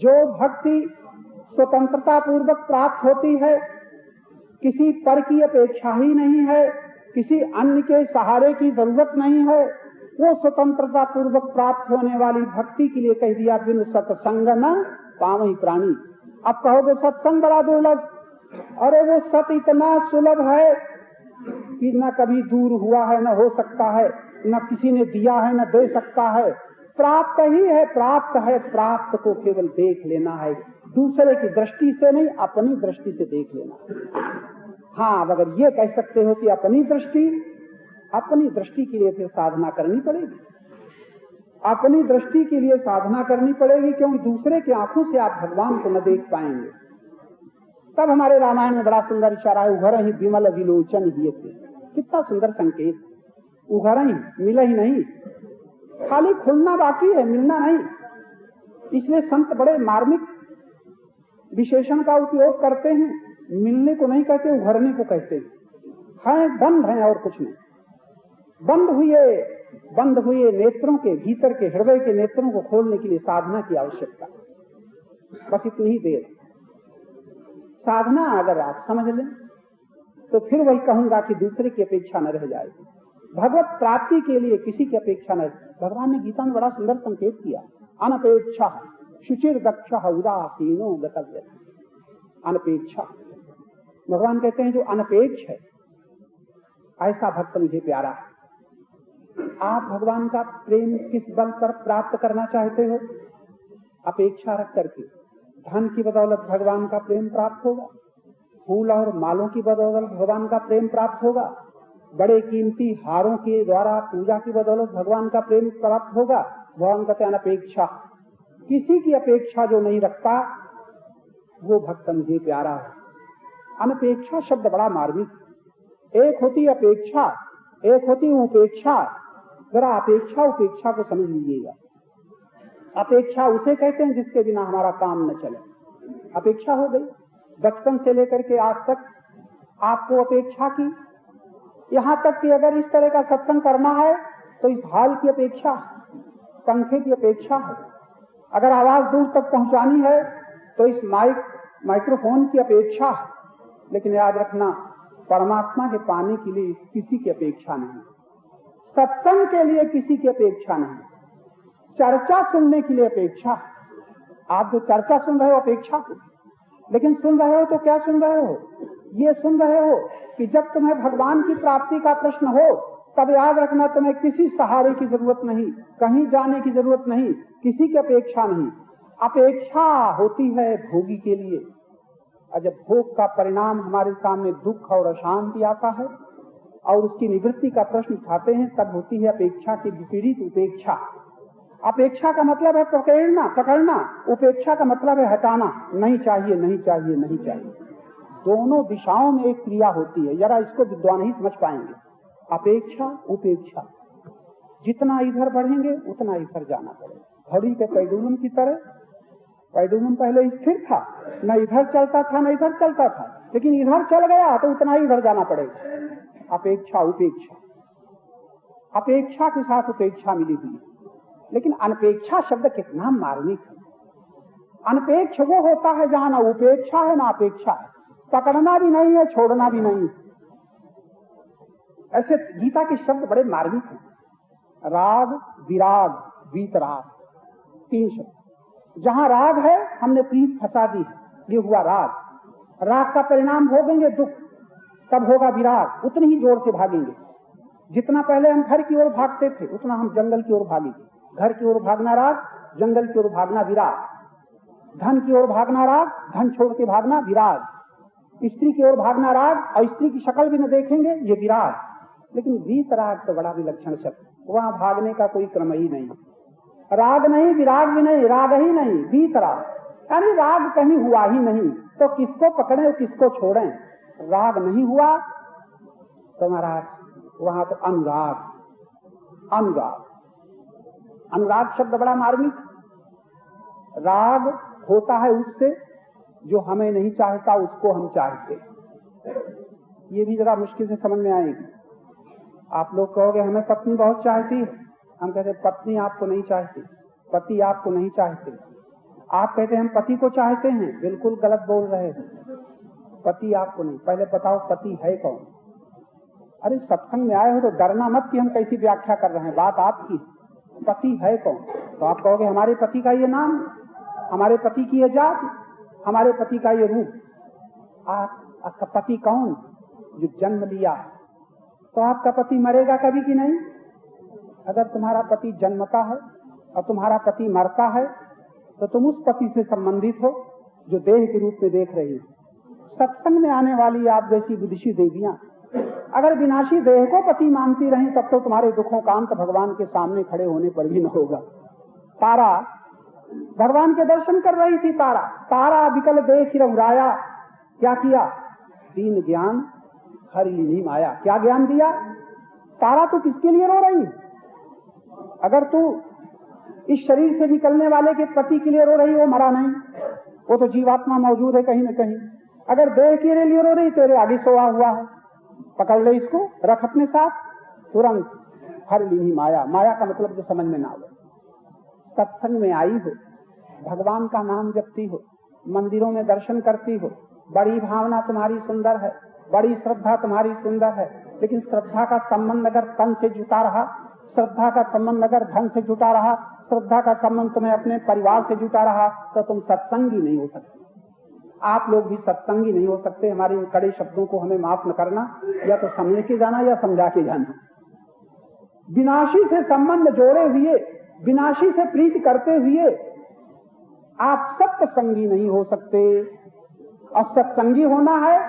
जो भक्ति स्वतंत्रता पूर्वक प्राप्त होती है, किसी पर की अपेक्षा ही नहीं है, किसी अन्य के सहारे की जरूरत नहीं है, वो स्वतंत्रता पूर्वक प्राप्त होने वाली भक्ति के लिए कह दिया बिनु सत्संग न पावई प्राणी। अब कहोगे सत्संग बड़ा दुर्लभ, अरे वो सत इतना सुलभ है कि न कभी दूर हुआ है, न हो सकता है, न किसी ने दिया है, न दे सकता है, प्राप्त ही है, प्राप्त है। प्राप्त को केवल देख लेना है, दूसरे की दृष्टि से नहीं, अपनी दृष्टि से देख लेना। हाँ, अगर ये कह सकते हो कि अपनी दृष्टि के लिए फिर साधना करनी पड़ेगी, अपनी दृष्टि के लिए साधना करनी पड़ेगी, क्योंकि दूसरे की आंखों से आप भगवान को न देख पाएंगे। तब हमारे रामायण में बड़ा सुंदर इशारा है, उघर ही विमल विलोचन ही थे। कितना सुंदर संकेत, उघर ही, मिला ही नहीं, खाली खुलना बाकी है, मिलना नहीं। इसलिए संत बड़े मार्मिक विशेषण का उपयोग करते हैं, मिलने को नहीं कहते, उभरने को कहते हैं। बंद है और कुछ नहीं। बंद हुए नेत्रों के भीतर के हृदय के नेत्रों को खोलने के लिए साधना की आवश्यकता, बस इतनी ही देर। साधना अगर आप समझ लें तो फिर वही कहूंगा कि दूसरे की अपेक्षा न रह जाएगी। भगवत प्राप्ति के लिए किसी की अपेक्षा न। भगवान ने गीता में बड़ा सुंदर संकेत किया, अनपेक्षा शुचिर दक्ष उदासीनो गतव्य। अनपेक्षा, भगवान कहते हैं जो अनपेक्ष है ऐसा भक्त मुझे प्यारा है। आप भगवान का प्रेम किस बल पर प्राप्त करना चाहते हो? अपेक्षा रख करके। धन की बदौलत भगवान का प्रेम प्राप्त होगा, फूल और मालों की बदौलत भगवान का प्रेम प्राप्त होगा, बड़े कीमती हारों के द्वारा पूजा की बदौलत भगवान का प्रेम प्राप्त होगा। भगवान कहते हैं अनपेक्षा, किसी की अपेक्षा जो नहीं रखता वो भक्त मुझे प्यारा है। अनपेक्षा शब्द बड़ा मार्मिक। एक होती अपेक्षा, एक होती उपेक्षा। जरा अपेक्षा उपेक्षा को समझ लीजिएगा। अपेक्षा उसे कहते हैं जिसके बिना हमारा काम न चले। अपेक्षा हो गई, बचपन से लेकर के आज तक आपको अपेक्षा की, यहाँ तक कि अगर इस तरह का सत्संग करना है तो इस हाल की अपेक्षा, पंखे की अपेक्षा है। अगर आवाज दूर तक पहुंचानी है तो इस माइक्रोफोन की अपेक्षा है। लेकिन याद रखना, परमात्मा के पाने के लिए किसी की अपेक्षा नहीं, सत्संग के लिए किसी की अपेक्षा नहीं, चर्चा सुनने के लिए अपेक्षा। आप जो चर्चा सुन रहे हो अपेक्षा को, लेकिन सुन रहे हो तो क्या सुन रहे हो? ये सुन रहे हो कि जब तुम्हें भगवान की प्राप्ति का प्रश्न हो तब याद रखना तुम्हें किसी सहारे की जरूरत नहीं, कहीं जाने की जरूरत नहीं, किसी की अपेक्षा नहीं। अपेक्षा होती है भोगी के लिए, और जब भोग का परिणाम हमारे सामने दुख और अशांति आता है और उसकी निवृत्ति का प्रश्न उठाते हैं, तब होती है अपेक्षा की विपरीत उपेक्षा। अपेक्षा का मतलब है पकड़ना, उपेक्षा का मतलब है हटाना, नहीं चाहिए, नहीं चाहिए, नहीं चाहिए। दोनों दिशाओं में एक क्रिया होती है, जरा इसको विद्वान ही समझ पाएंगे। अपेक्षा उपेक्षा, जितना इधर बढ़ेंगे उतना इधर जाना पड़ेगा। घड़ी के पेंडुलम की तरह, पेंडुलम पहले स्थिर था, न इधर चलता था न इधर चलता था, लेकिन इधर चल गया तो उतना ही इधर जाना पड़ेगा। अपेक्षा उपेक्षा, अपेक्षा के साथ उपेक्षा मिली हुई। लेकिन अनपेक्षा शब्द कितना मार्मिक है। अनपेक्ष वो होता है जहां ना उपेक्षा है ना अपेक्षा है, पकड़ना भी नहीं है, छोड़ना भी नहीं। ऐसे गीता के शब्द बड़े मार्मिक हैं। राग, विराग, वीतराग, तीन शब्द। जहां राग है हमने प्रीत फंसा दी है, ये हुआ राग। राग का परिणाम भोगेंगे दुख, तब होगा विराग, उतनी ही जोर से भागेंगे। जितना पहले हम घर की ओर भागते थे उतना हम जंगल की ओर भागेंगे। घर की ओर भागना राग, जंगल की ओर भागना विराग। धन की ओर भागना राग, धन छोड़ के भागना विराग। स्त्री की ओर भागना राग और स्त्री की शक्ल भी न देखेंगे, ये विराग। लेकिन वीतराग तो बड़ा विलक्षण शब्द, वहां भागने का कोई क्रम ही नहीं। राग नहीं, विराग भी नहीं, राग ही नहीं, वीतराग। यानी राग कहीं हुआ ही नहीं तो किसको पकड़े और किसको छोड़ें? राग नहीं हुआ तो महाराज वहां तो अनुराग। अनुराग, अनुराग शब्द बड़ा मार्मिक। राग होता है उससे जो हमें नहीं चाहता उसको हम चाहते। ये भी जरा मुश्किल से समझ में आएगी। आप लोग कहोगे हमें पत्नी बहुत चाहती है, हम कहते पत्नी आपको नहीं चाहती, पति आपको नहीं चाहते। आप कहते हैं हम पति को चाहते हैं, बिल्कुल गलत बोल रहे हैं। पति आपको नहीं, पहले बताओ पति है कौन। अरे सत्संग में आए हो तो डरना मत कि हम कैसी व्याख्या कर रहे हैं, बात आपकी। पति है कौन? तो आप कहोगे हमारे पति का ये नाम, हमारे पति की ये जाति, हमारे पति का ये रूप। आपका पति कौन? जो जन्म लिया। तो आपका पति मरेगा कभी कि नहीं? अगर तुम्हारा पति जन्मता है और तुम्हारा पति मरता है तो तुम उस पति से संबंधित हो जो देह के रूप में देख रही हो। सत्संग में आने वाली आप जैसी विदुषी देवियां अगर विनाशी देह को पति मानती रही तब तो तुम्हारे दुखों का अंत भगवान के सामने खड़े होने पर भी न होगा। तारा भगवान के दर्शन कर रही थी। तारा विकल देख रंगाया, क्या किया? दीन ज्ञान हरि लीनी माया। क्या ज्ञान दिया? तारा तू किसके लिए रो रही? अगर तू इस शरीर से निकलने वाले के पति के लिए रो रही, वो मरा नहीं, वो तो जीवात्मा मौजूद है कहीं न कहीं। अगर देह के लिए रो रही, तेरे आगे सोया हुआ है, पकड़ ले इसको, रख अपने साथ, तुरंत हर लीनी माया। माया का मतलब जो समझ में ना आवे। सत्संग में आई हो, भगवान का नाम जपती हो, मंदिरों में दर्शन करती हो, बड़ी भावना तुम्हारी सुंदर है, बड़ी श्रद्धा तुम्हारी सुंदर है, लेकिन श्रद्धा का संबंध अगर तन से जुटा रहा, श्रद्धा का संबंध अगर धन से जुटा रहा, श्रद्धा का संबंध तुम्हें अपने परिवार से जुटा रहा, तो तुम सत्संगी नहीं हो सकते। आप लोग भी सत्संगी नहीं हो सकते। हमारे इन कड़े शब्दों को हमें माफ न करना, या तो समझ के जाना या समझा के जाना। विनाशी से संबंध जोड़े हुए, विनाशी से प्रीति करते हुए आप सत्संगी नहीं हो सकते। और सत्संगी होना है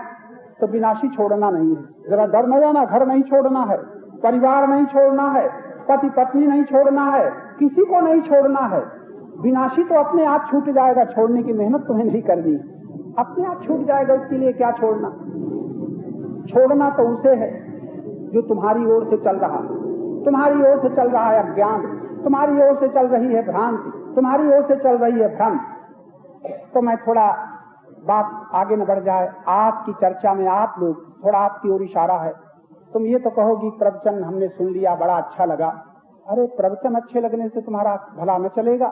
तो विनाशी छोड़ना नहीं है। जरा डर न जाना, घर नहीं छोड़ना है, परिवार नहीं छोड़ना है, पति पत्नी नहीं छोड़ना है, किसी को नहीं छोड़ना है। विनाशी तो अपने आप छूट जाएगा, छोड़ने की मेहनत तुम्हें नहीं करनी, अपने आप छूट जाएगा। उसके लिए क्या छोड़ना? छोड़ना तो उसे है जो तुम्हारी ओर से चल रहा, तुम्हारी ओर से चल रहा है अज्ञान, तुम्हारी ओर से चल रही है भ्रांति, तुम्हारी ओर से चल रही है भ्रम। तो मैं थोड़ा बात आगे न बढ़ जाए, आपकी चर्चा में आप लोग थोड़ा आपकी ओर इशारा है। तुम ये तो कहोगी प्रवचन हमने सुन लिया, बड़ा अच्छा लगा। अरे प्रवचन अच्छे लगने से तुम्हारा भला न चलेगा।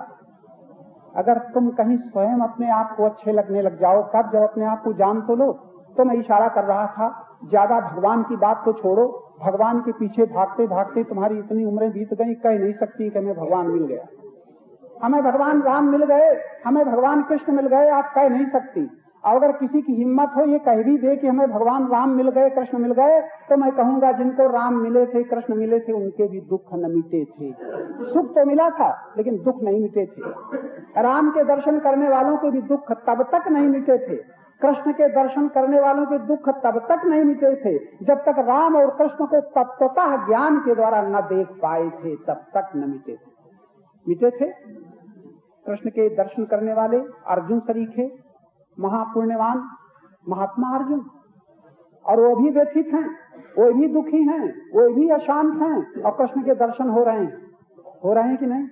अगर तुम कहीं स्वयं अपने आप को अच्छे लगने लग जाओ, तब जब अपने आप को जान तो लो। तो मैं इशारा कर रहा था, ज्यादा भगवान की बात तो छोड़ो। भगवान के पीछे भागते भागते तुम्हारी इतनी उम्रें बीत गई, कह नहीं सकती कि हमें भगवान मिल गया, हमें भगवान राम मिल गए, हमें भगवान कृष्ण मिल गए, आप कह नहीं सकती। और अगर किसी की हिम्मत हो ये कह भी दे कि हमें भगवान राम मिल गए, कृष्ण मिल गए, तो मैं कहूंगा जिनको राम मिले थे, कृष्ण मिले थे, उनके भी दुख न मिटे थे। सुख तो मिला था लेकिन दुख नहीं मिटे थे। राम के दर्शन करने वालों के भी दुख तब तक नहीं मिटे थे, कृष्ण के दर्शन करने वालों के दुख तब तक नहीं मिटे थे जब तक राम और कृष्ण को तत्वतः ज्ञान के द्वारा न देख पाए थे, तब तक न मिटे थे। मिटे थे कृष्ण के दर्शन करने वाले अर्जुन सरीखे महापुण्यवान महात्मा अर्जुन, और वो भी व्यथित हैं, वो भी दुखी हैं, वो भी अशांत हैं, और कृष्ण के दर्शन हो रहे हैं कि नहीं?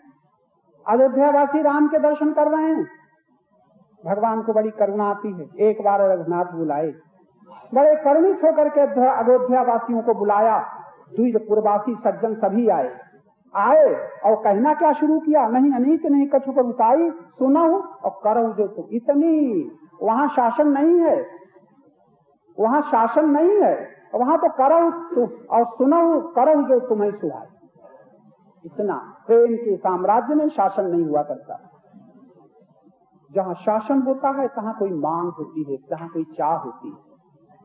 अयोध्यावासी राम के दर्शन कर रहे हैं। भगवान को बड़ी करुणा आती है। एक बार रघुनाथ बुलाए, बड़े करुणित होकर के अयोध्यावासियों को बुलाया। द्विजपुरवासी सज्जन सभी आए और कहना क्या शुरू किया? नहीं अनीत नहीं कछु पर उताई, सुना हूं और करो जो तुम। इतनी वहां शासन नहीं है, वहां शासन नहीं है, वहां तो करो और सुनो करो जो तुम्हें सुहाए। इतना प्रेम के साम्राज्य में शासन नहीं हुआ करता। जहां शासन होता है तहां कोई मांग होती है, जहां कोई चाह होती है।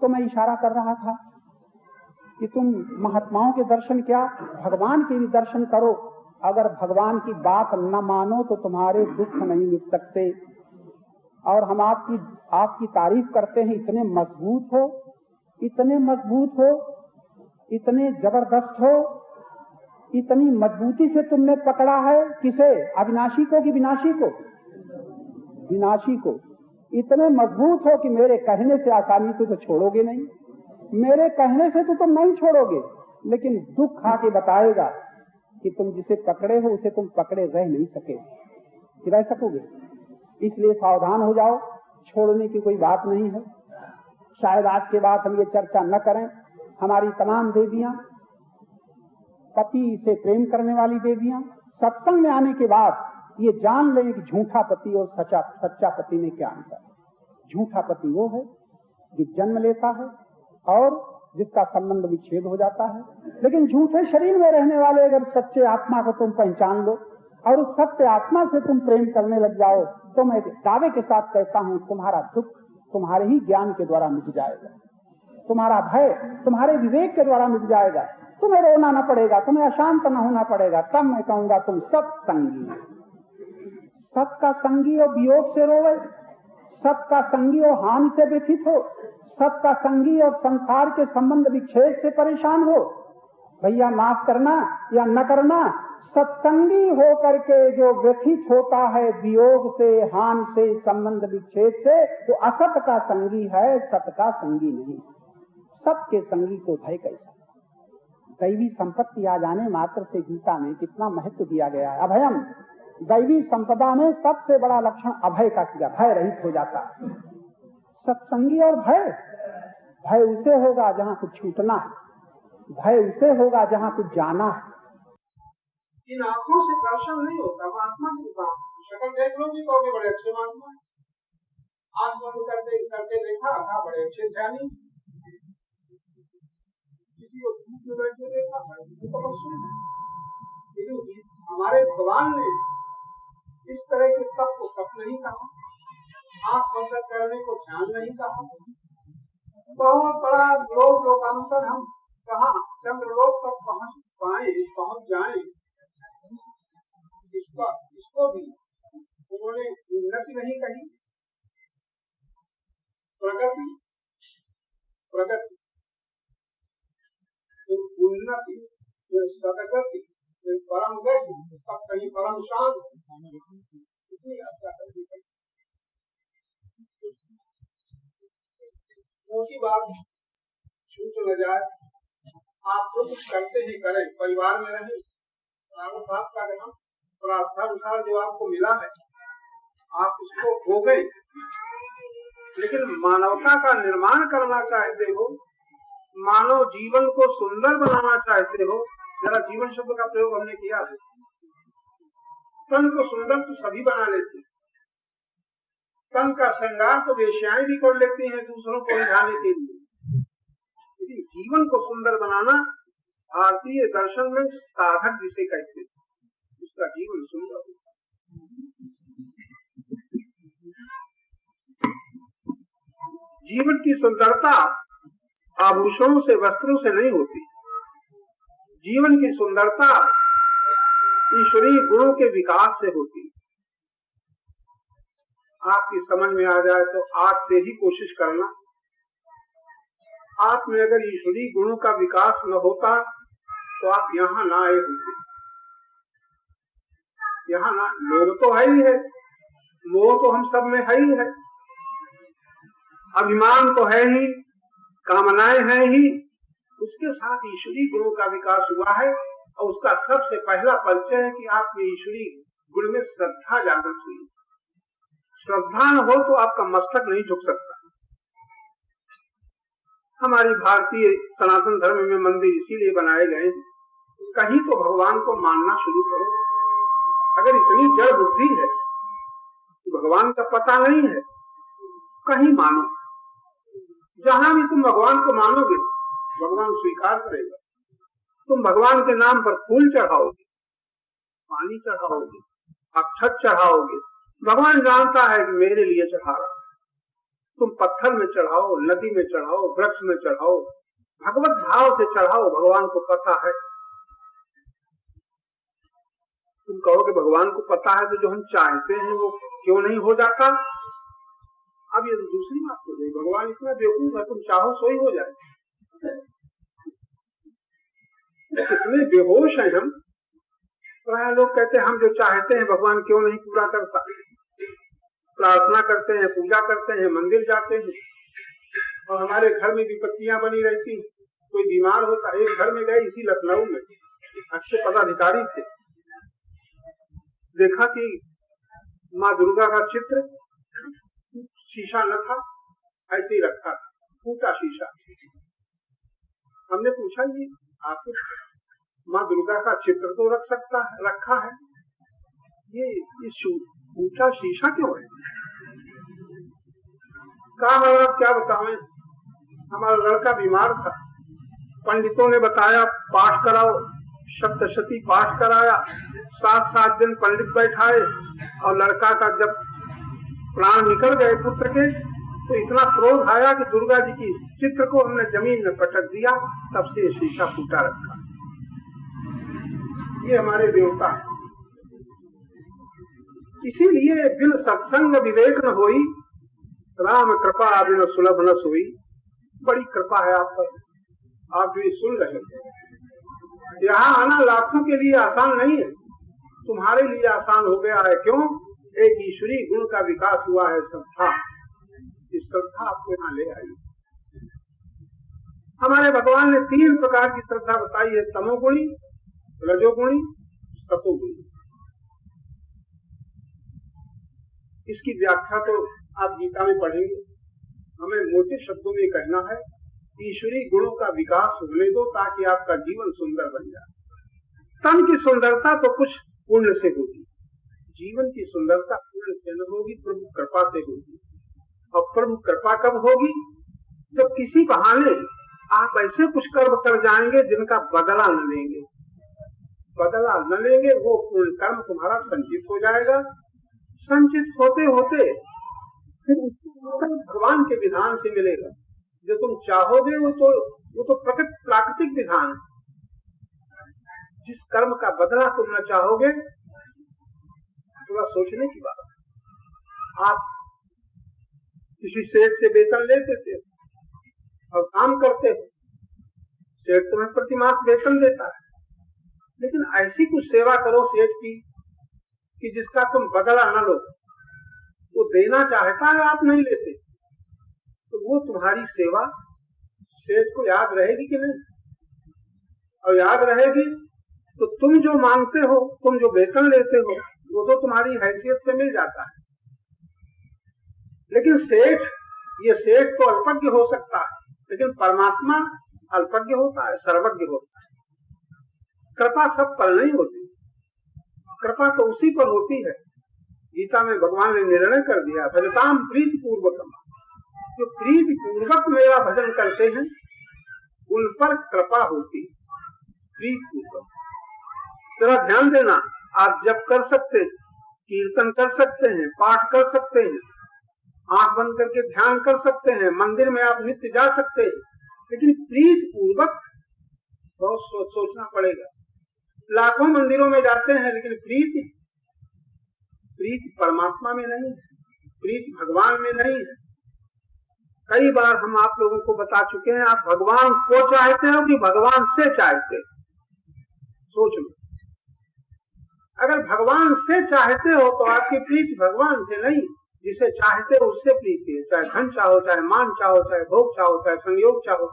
तो मैं इशारा कर रहा था कि तुम महात्माओं के दर्शन क्या, भगवान के भी दर्शन करो। अगर भगवान की बात न मानो तो तुम्हारे दुख नहीं मिट सकते। और हम आपकी तारीफ करते हैं, इतने मजबूत हो, इतने मजबूत हो, इतने जबरदस्त हो, इतनी मजबूती से तुमने पकड़ा है। किसे? अविनाशी को कि विनाशी को? विनाशी को। इतने मजबूत हो कि मेरे कहने से आसानी से तो छोड़ोगे नहीं, मेरे कहने से तो तुम नहीं छोड़ोगे, लेकिन दुख आके बताएगा कि तुम जिसे पकड़े हो उसे तुम पकड़े रह नहीं सके, रह सकोगे। इसलिए सावधान हो जाओ, छोड़ने की कोई बात नहीं है। शायद आज के बाद हम ये चर्चा न करें। हमारी तमाम देवियां, पति से प्रेम करने वाली देवियां, सत्संग में आने के बाद ये जान लें कि झूठा पति और सच्चा पति में क्या अंतर है। झूठा पति वो है जो जन्म लेता है और जिसका संबंध विच्छेद हो जाता है। लेकिन झूठे शरीर में रहने वाले अगर सच्चे आत्मा को तुम पहचान लो और उस सत्य आत्मा से तुम प्रेम करने लग जाओ, तो मैं दावे के साथ कहता हूं तुम्हारा दुख तुम्हारे ही ज्ञान के द्वारा मिट जाएगा, तुम्हारा भय तुम्हारे विवेक के द्वारा मिट जाएगा, तुम्हें रोना न पड़ेगा, तुम्हें अशांत न होना पड़ेगा। तब मैं कहूंगा तुम सत्संगी। सत का संगी और वियोग से रोवे, सत का संगी और हानि से व्यथित हो, सत का संगी और संसार के संबंध विच्छेद से परेशान हो। भैया माफ करना या न करना, सत्संगी होकर के जो व्यथित होता है वियोग से, हानि से, संबंध विच्छेद से, वो असत का संगी है, सत का संगी नहीं। सत के संगी को भय कैसा। दैवी संपत्ति आ जाने मात्र से गीता में कितना महत्व दिया गया है। अभयम, दैवी संपदा में सबसे बड़ा लक्षण अभय का किया, भय रहित हो जाता है। सत्संगी और भय, भय उसे होगा जहाँ कुछ छूटना है, भय उसे होगा जहाँ कुछ जाना है। इन आंखों से दर्शन नहीं होता, महात्मा जी का शक्ल देख लो भी कहोगे बड़े अच्छे महात्मा, आंख बंद करके करके देखा था बड़े अच्छे ध्यानी, किसी को धूप में बैठे देखा तपस्वी। लेकिन हमारे भगवान ने इस तरह के तप को तप नहीं कहा, आंख बंद करने को ध्यान नहीं कहा। बहुत बड़ा लोकांतर हम कहा चंद्रलोक तक पहुंच जाए, इसको भी उन्होंने उन्नति नहीं कही, प्रगति। तो उन्नति, सदगति, परम गति, तब कहीं परम शांत, इतनी यात्रा करनी पड़ी। मोटी बात छूट न जाए, आप जो कुछ करते ही करें, परिवार में रहें, प्रारब्ध का ग्रहण, प्रार्थनानुसार जो आपको मिला है आप उसको हो गए। लेकिन मानवता का निर्माण करना चाहते हो, मानव जीवन को सुंदर बनाना चाहते हो, जरा जीवन शब्द का प्रयोग हमने किया है। तन को सुंदर तो सभी बना लेते, तन का श्रृंगार तो वेश्याएं भी कर लेती हैं दूसरों को रिझाने के लिए, लेकिन जीवन को सुंदर बनाना भारतीय दर्शन में साधक जिसे कहते हैं, उसका जीवन सुंदर होता। जीवन की सुंदरता आभूषणों से, वस्त्रों से नहीं होती। जीवन की सुंदरता ईश्वरीय गुणों के विकास से होती। आपकी समझ में आ जाए तो आज से ही कोशिश करना। आप में अगर ईश्वरीय गुणों का विकास न होता तो आप यहाँ ना आए होते। यहाँ ना, लोग तो है ही है, मोह तो हम सब में है ही है, अभिमान तो है ही, कामनाएं हैं ही, उसके साथ ईश्वरीय गुणों का विकास हुआ है। और उसका सबसे पहला परिचय है कि आप में ईश्वरीय गुण में श्रद्धा जागृत हुई। श्रद्धा न हो तो आपका मस्तक नहीं झुक सकता। हमारी भारतीय सनातन धर्म में मंदिर इसीलिए बनाए गए, कहीं तो भगवान को मानना शुरू करो। अगर इतनी जड़ बुद्धि है, भगवान का पता नहीं है, कहीं मानो। जहां भी तुम भगवान को मानोगे, भगवान स्वीकार करेगा। तुम भगवान के नाम पर फूल चढ़ाओगे, पानी चढ़ाओगे, अक्षत चढ़ाओगे, भगवान जानता है कि मेरे लिए चढ़ा रहा। तुम पत्थर में चढ़ाओ, नदी में चढ़ाओ, वृक्ष में चढ़ाओ, भगवत भाव से चढ़ाओ, भगवान को पता है। तुम कहोगे भगवान को पता है तो जो हम चाहते हैं वो क्यों नहीं हो जाता? अब ये तो दूसरी बात हो गई। भगवान इतना बेवकूफ है, तुम चाहो सो ही हो जाए। कितने बेहोश हैं हम। प्राय लोग कहते हैं हम जो चाहते हैं भगवान क्यों नहीं पूरा करता। प्रार्थना करते हैं, पूजा करते हैं, मंदिर जाते हैं, और हमारे घर में विपत्तियां बनी रहती। कोई बीमार होता, एक घर में गए इसी लखनऊ में, अच्छे पदाधिकारी थे, देखा कि माँ दुर्गा का चित्र शीशा न था, ऐसे ही रखा था, टूटा शीशा। हमने पूछा ये आपको माँ दुर्गा का चित्र तो रखा है, ये ऊंचा शीशा क्यों है? कहा महाराज क्या बताएं, हमारा लड़का बीमार था, पंडितों ने बताया पाठ कराओ, सप्तशती पाठ कराया, 7 दिन पंडित बैठाए, और लड़का का जब प्राण निकल गए पुत्र के, तो इतना क्रोध आया कि दुर्गा जी की चित्र को हमने जमीन में पटक दिया, तब से शीशा फूटा रखा। ये हमारे देवता है। इसीलिए बिन सत्संग विवेक न होई, राम कृपा बिन सुलभ न सोई। बड़ी कृपा है आप पर, आप भी सुन रहे हैं। यहाँ आना लाखों के लिए आसान नहीं है, तुम्हारे लिए आसान हो गया है। क्यों? एक ईश्वरी गुण का विकास हुआ है, श्रद्धा। इस श्रद्धा आपको यहाँ ले आई। हमारे भगवान ने 3 प्रकार की श्रद्धा बताई है, तमोगुणी, रजोगुणी, सतोगुणी। इसकी व्याख्या तो आप गीता में पढ़ेंगे। हमें मोटे शब्दों में कहना है, ईश्वरी गुणों का विकास होने दो ताकि आपका जीवन सुंदर बन जाए। तन की सुंदरता तो कुछ पुण्य से होगी, जीवन की सुंदरता पुण्य से न होगी, प्रभु कृपा से होगी। और प्रभु कृपा कब होगी? जब किसी बहाने आप ऐसे कुछ कर्म कर जाएंगे जिनका बदला न लेंगे। बदला न लेंगे, वो पुण्य कर्म तुम्हारा संचित हो जाएगा। संचित होते होते फिर भगवान के विधान से मिलेगा। जो तुम चाहोगे वो तो प्राकृतिक विधान है। जिस कर्म का बदला तुम न चाहोगे, थोड़ा सोचने की बात है। आप किसी सेठ से वेतन लेते थे और काम करते हो, सेठ तुम्हें प्रतिमास वेतन देता है, लेकिन ऐसी कुछ सेवा करो सेठ की कि जिसका तुम बदला न लो। वो देना चाहता है, आप नहीं लेते, तो वो तुम्हारी सेवा सेठ को याद रहेगी कि नहीं? और याद रहेगी तो तुम जो मांगते हो, तुम जो वेतन लेते हो, वो तो तुम्हारी हैसियत से मिल जाता है। लेकिन ये सेठ तो अल्पज्ञ हो सकता है, लेकिन परमात्मा अल्पज्ञ होता है, सर्वज्ञ होता है। कृपा सब पर नहीं होती, कृपा तो उसी पर होती है। गीता में भगवान ने निर्णय कर दिया, भजताम प्रीति पूर्वकम। जो प्रीति पूर्वक मेरा भजन करते हैं उन पर कृपा होती, प्रीति पूर्वक। जरा ध्यान देना, आप जप कर सकते हैं, कीर्तन कर सकते हैं, पाठ कर सकते हैं, आंख बंद करके ध्यान कर सकते हैं, मंदिर में आप नित्य जा सकते हैं, लेकिन प्रीति पूर्वक बहुत सोचना पड़ेगा। लाखों मंदिरों में जाते हैं, लेकिन प्रीति परमात्मा में नहीं है, प्रीति भगवान में नहीं है। कई बार हम आप लोगों को बता चुके हैं, आप भगवान को चाहते हो कि भगवान से चाहते हो? सोच लो। अगर भगवान से चाहते हो तो आपकी प्रीति भगवान से नहीं, जिसे चाहते हो उससे प्रीति है। चाहे धन चाहो, चाहे मान चाहो, चाहे भोग चाहो, चाहे संयोग चाहो,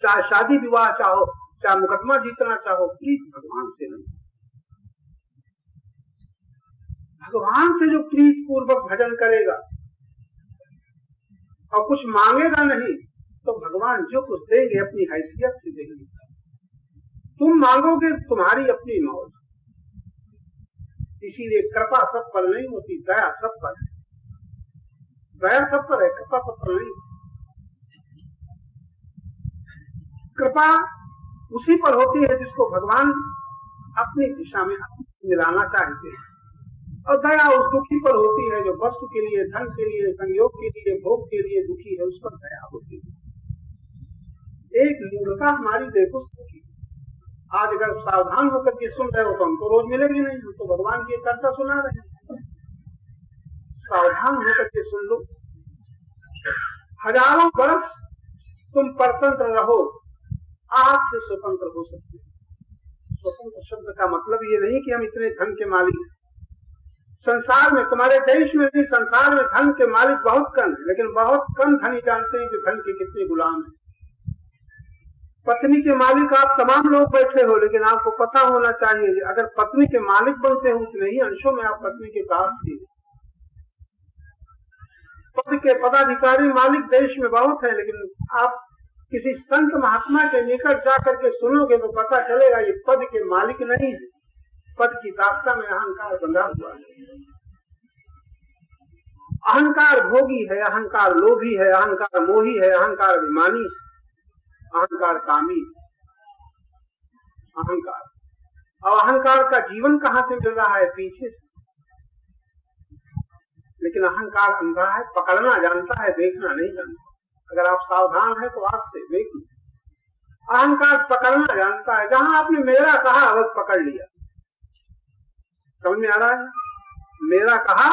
चाहे शादी विवाह चाहो, चाहे मुकदमा जीतना चाहो, प्रीति भगवान से नहीं। भगवान से जो प्रीति पूर्वक भजन करेगा और कुछ मांगेगा नहीं, तो भगवान जो कुछ देंगे अपनी हैसियत से देंगे। तुम मांगोगे तुम्हारी अपनी मौज। इसीलिए कृपा सब पर नहीं होती, दया सब पर है। दया सब पर है, कृपा सब पर नहीं। कृपा उसी पर होती है जिसको भगवान अपनी दिशा में मिलाना चाहते हैं, और दया उस दुखी पर होती है जो वस्तु के लिए, धन के लिए, संयोग के लिए, भोग के लिए दुखी है, उस पर दया होती है। एक मूर्खता हमारी देखो की। आज अगर सावधान होकर के सुन रहे हो तो हमको रोज मिलेगी नहीं, हम तो भगवान की चर्चा सुना रहे हैं। सावधान होकर के सुन लो। हजारों वर्ष तुम परतंत्र रहो, आज से स्वतंत्र हो सकते हो। स्वतंत्र शब्द का मतलब ये नहीं कि हम इतने धन के मालिक हैं। संसार में, तुम्हारे देश में भी संसार में धन के मालिक बहुत कम है, लेकिन बहुत कम धनी जानते हैं कि धन के कितने गुलाम हैं। पत्नी के मालिक आप तमाम लोग बैठे हो, लेकिन आपको पता होना चाहिए अगर पत्नी के मालिक बनते हो उतने ही अंशों में आप पत्नी के दास थे। पद के पदाधिकारी मालिक देश में बहुत है, लेकिन आप किसी संत महात्मा के निकट जाकर के सुनोगे तो पता चलेगा ये पद के मालिक नहीं है, पद की दास्ता में अहंकार बंधा हुआ है। अहंकार भोगी है, अहंकार लोभी है, अहंकार मोही है, अहंकार अभिमानी, अहंकार कामी, अहंकार। और अहंकार का जीवन कहां से मिल रहा है? पीछे से। लेकिन अहंकार अंधा है, पकड़ना जानता है, देखना नहीं जानता। अगर आप सावधान है तो आज से देखिए, अहंकार पकड़ना जानता है। जहां आपने मेरा कहा वह पकड़ लिया। समझ में आ रहा है? मेरा कहा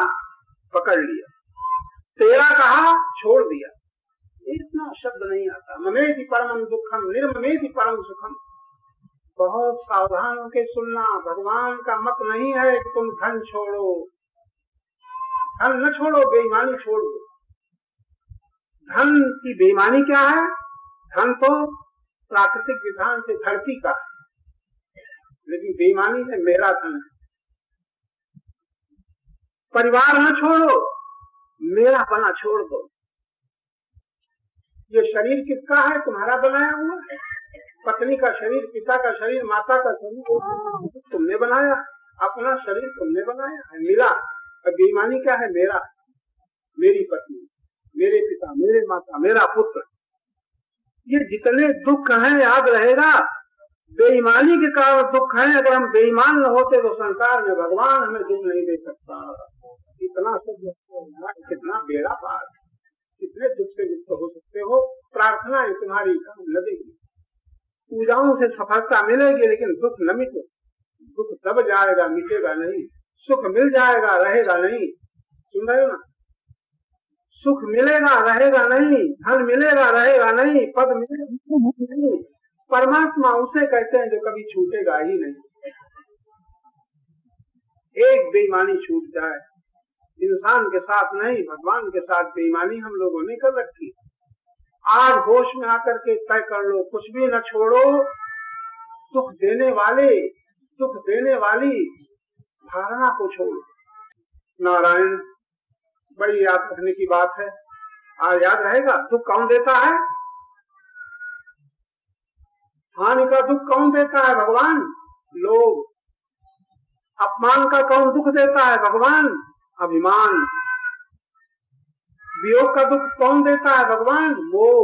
पकड़ लिया, तेरा कहा छोड़ दिया। इतना शब्द नहीं आता। ममेति परमं दुखम निर्ममेति परम सुखम। बहुत सावधान होकर सुनना। भगवान का मत नहीं है कि तुम धन छोड़ो, धन न छोड़ो, बेईमानी छोड़ो। धन की बेईमानी क्या है? धन तो प्राकृतिक विधान से धरती का है, लेकिन बेईमानी है मेरा धन है। परिवार न छोड़ो, मेरा बना छोड़ दो। ये शरीर किसका है? तुम्हारा बनाया हुआ है। पत्नी का शरीर, पिता का शरीर, माता का शरीर तुमने बनाया। अपना शरीर तुमने बनाया है, मिला। अब बेईमानी क्या है? मेरा, मेरी पत्नी, मेरे पिता, मेरे माता, मेरा पुत्र। ये जितने दुख हैं याद रहेगा, बेईमानी के कारण दुख है। अगर हम बेईमान न होते तो संसार में भगवान हमें दुख नहीं दे सकता। इतना सब कितना बेड़ा पार, कितने दुख से मुक्त हो सकते हो। प्रार्थना है तुम्हारी काम न देगी, पूजाओं से सफलता मिलेगी, लेकिन दुख न मिटे। दुख दब जाएगा, मिटेगा नहीं। सुख मिल जाएगा, रहेगा नहीं। सुन रहे हो ना? सुख मिलेगा, रहेगा नहीं। धन मिलेगा, रहेगा नहीं। पद मिलेगा नहीं। परमात्मा उसे कहते हैं जो कभी छूटेगा ही नहीं। एक बेईमानी छूट जाए, इंसान के साथ नहीं, भगवान के साथ बेईमानी हम लोगों ने कर रखी। आज होश में आकर के तय कर लो, कुछ भी न छोड़ो। सुख देने वाले, सुख देने वाली धारणा को छोड़ो। नारायण, बड़ी याद रखने की बात है। आज याद रहेगा। दुख कौन देता है? हानि का दुख कौन देता है? भगवान। लोभ। अपमान का कौन दुख देता है? भगवान। अभिमान। वियोग का दुख कौन देता है? भगवान। मोह।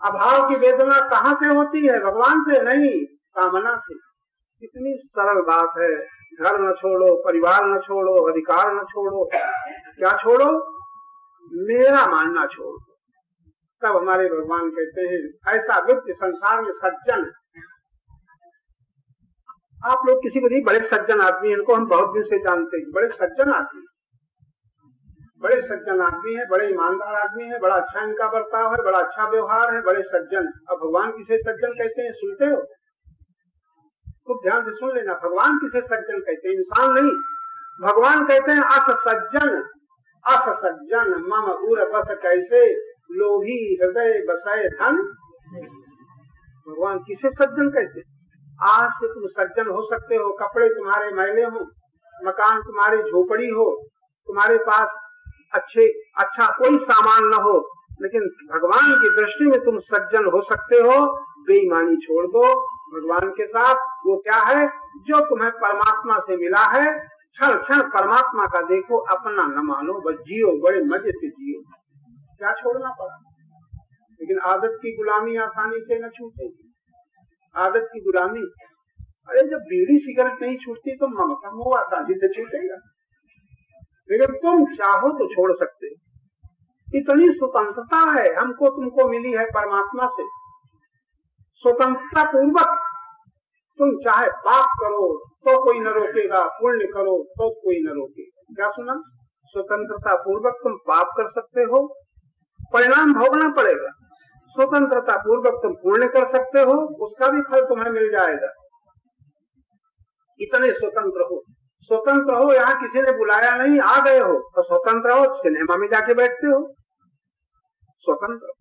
अभाव की वेदना कहां से होती है? भगवान से नहीं, कामना से। इतनी सरल बात है। घर न छोड़ो, परिवार न छोड़ो, अधिकार न छोड़ो। क्या छोड़ो? मेरा मानना छोड़ो। तब हमारे भगवान कहते हैं ऐसा व्यक्ति संसार में सज्जन है। आप लोग किसी को बड़े सज्जन आदमी, इनको हम बहुत दिन से जानते हैं। बड़े सज्जन आदमी, बड़े सज्जन आदमी है, बड़े ईमानदार आदमी है, बड़ा अच्छा इनका बर्ताव है, बड़ा अच्छा व्यवहार है, बड़े सज्जन। अब भगवान किसे सज्जन कहते हैं सुनते हो? खूब ध्यान से सुन लेना। भगवान किसे सज्जन कहते हैं? इंसान नहीं, भगवान कहते हैं अस सज्जन, अस सज्जन मम उर बस कैसे, लोभी हृदय बसाए धन। भगवान किसे सज्जन कहते? आज से तुम सज्जन हो सकते हो। कपड़े तुम्हारे मैले हो, मकान तुम्हारी झोपड़ी हो, तुम्हारे पास अच्छा कोई सामान न हो, लेकिन भगवान की दृष्टि में तुम सज्जन हो सकते हो। बेईमानी छोड़ दो भगवान के साथ। वो क्या है? जो तुम्हें परमात्मा से मिला है, क्षण क्षण परमात्मा का देखो, अपना न मानो, बस जियो, बड़े मजे से जियो। क्या छोड़ना पड़ा? लेकिन आदत की गुलामी आसानी से न छूटेगी। आदत की गुलामी, अरे जब बीड़ी सिगरेट नहीं छूटती तो ममता मोह आसानी से छूटेगा। लेकिन तुम चाहो तो छोड़ सकते। इतनी स्वतंत्रता है हमको तुमको मिली है परमात्मा से। स्वतंत्रता पूर्वक तुम चाहे पाप करो तो कोई न रोकेगा, पुण्य करो तो कोई न रोकेगा। क्या सुना? स्वतंत्रता पूर्वक तुम पाप कर सकते हो, परिणाम भोगना पड़ेगा। स्वतंत्रता पूर्वक तुम पुण्य कर सकते हो, उसका भी फल तुम्हें मिल जाएगा। इतने स्वतंत्र हो। स्वतंत्र हो, यहाँ किसी ने बुलाया नहीं, आ गए हो तो स्वतंत्र हो। सिनेमा में जाके बैठते हो, स्वतंत्र।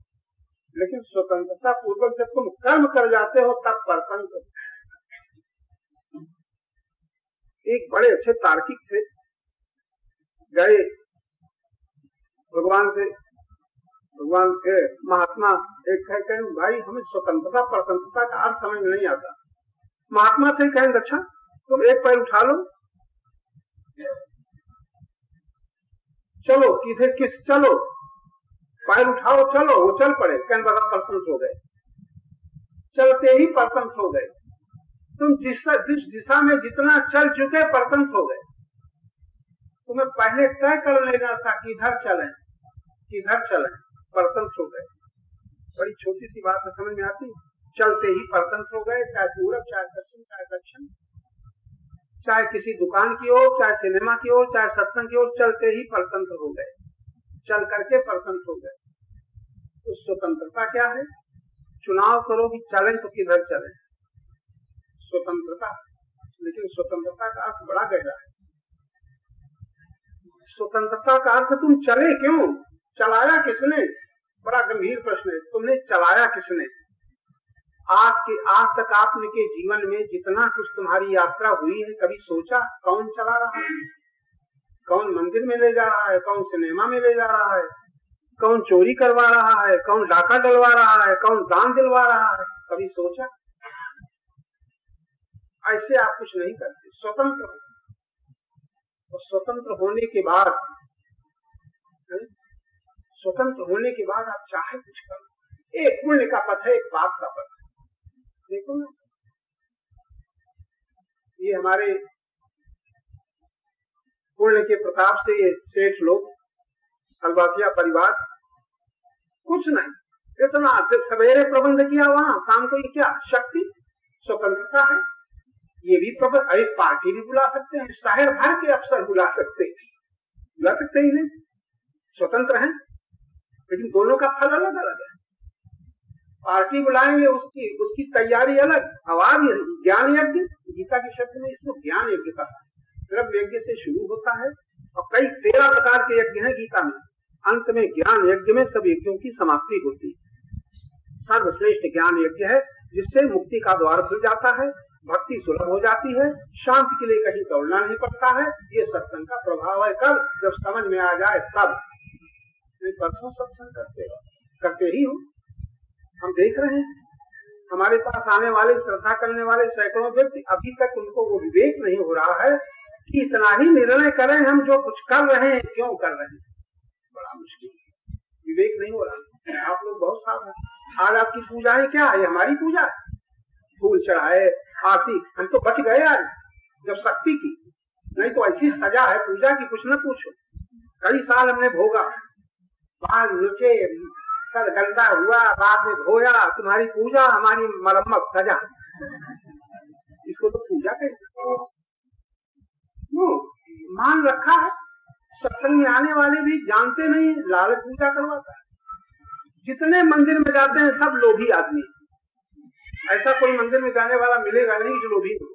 लेकिन स्वतंत्रता पूर्वक जब तुम कर्म कर जाते हो तब परतंत्र। एक बड़े अच्छे तार्किक थे, गए भगवान से। भगवान के महात्मा एक कहते हैं भाई हमें स्वतंत्रता परतंत्रता का अर्थ समझ में नहीं आता। महात्मा से कहेंगे अच्छा तुम एक पैर उठा लो, चलो किस चलो, पैर उठाओ चलो, वो चल पड़े, कहने बड़ा परसेंट हो गए, चलते ही परसेंट हो गए। तुम जिस दिशा में जितना चल चुके परसेंट हो गए। तुम्हें पहले तय कर लेना था किधर चलें, परसेंट हो गए। बड़ी छोटी सी बात है, समझ में आती, चलते ही परसेंट हो गए, चाहे पूरब चाहे पश्चिम चाहे दक्षिण, चाहे किसी दुकान की ओर, चाहे सिनेमा की ओर, चाहे सत्संग की ओर, चलते ही परतंत्र हो गए, चल करके परतंत्र हो गए। तो स्वतंत्रता क्या है? चुनाव करो कि चलें तो किधर चलें, स्वतंत्रता। लेकिन स्वतंत्रता का अर्थ बड़ा गहरा है। स्वतंत्रता का अर्थ तुम चले क्यों, चलाया किसने? बड़ा गंभीर प्रश्न है। तुमने चलाया किसने? आज तक आपके जीवन में जितना कुछ तुम्हारी यात्रा हुई है, कभी सोचा कौन चला रहा है? कौन मंदिर में ले जा रहा है, कौन सिनेमा में ले जा रहा है, कौन चोरी करवा रहा है, कौन डाका डलवा रहा है, कौन दान दिलवा रहा है? कभी सोचा? ऐसे आप कुछ नहीं करते, स्वतंत्र हो। और स्वतंत्र होने के बाद आप चाहे कुछ करो। एक पुण्य का पथ है, एक पाप का पथ है। देखो ना, ये हमारे पुण्य के प्रताप से ये सेठ लोग, अलवासिया परिवार, कुछ नहीं, इतना सवेरे प्रबंध किया, वहां शाम को ये क्या शक्ति, स्वतंत्रता है। ये भी प्रबंध, एक पार्टी भी बुला सकते हैं, शहर भर के अफसर बुला सकते ही नहीं, स्वतंत्र है। लेकिन दोनों का फल अलग अलग है। पार्टी बुलाएंगे, उसकी तैयारी अलग, आवाज ज्ञान यज्ञ, गीता के शब्द में इसको ज्ञान यज्ञ का द्रव्य यज्ञ से शुरू होता है और कई 13 प्रकार के यज्ञ हैं गीता में। अंत में ज्ञान यज्ञ में सब यज्ञों की समाप्ति होती है। सर्वश्रेष्ठ ज्ञान यज्ञ है, जिससे मुक्ति का द्वार खुल जाता है, भक्ति सुलभ हो जाती है, शांति के लिए कहीं दौड़ना नहीं पड़ता है। ये सत्संग का प्रभाव है। कल जब समझ में आ जाए तब। परसों सत्संग करते ही हो, हम देख रहे हैं हमारे पास आने वाले, श्रद्धा करने वाले सैकड़ों व्यक्ति, अभी तक उनको वो विवेक नहीं हो रहा है कि इतना ही निर्णय करें हम जो कुछ कर रहे हैं, क्यों कर रहे हैं। बड़ा मुश्किल, विवेक नहीं हो रहा। आप लोग बहुत सावधान। आज आपकी पूजा है, क्या है? हमारी पूजा है, फूल चढ़ाए, आरती, हम तो बच गए आज जब शक्ति की, नहीं तो ऐसी सजा है पूजा की कुछ न पूछो। कई साल हमने भोगा, बाल नीचे, सर गंदा हुआ, बाद में धोया, तुम्हारी पूजा हमारी मरम्मत, सजा। इसको तो पूजा कहते मान रखा है। सत्संग में आने वाले भी जानते नहीं, लालच पूजा करवाता है। जितने मंदिर में जाते हैं सब लोभी आदमी, ऐसा कोई मंदिर में जाने वाला मिलेगा नहीं जो लोभी हो।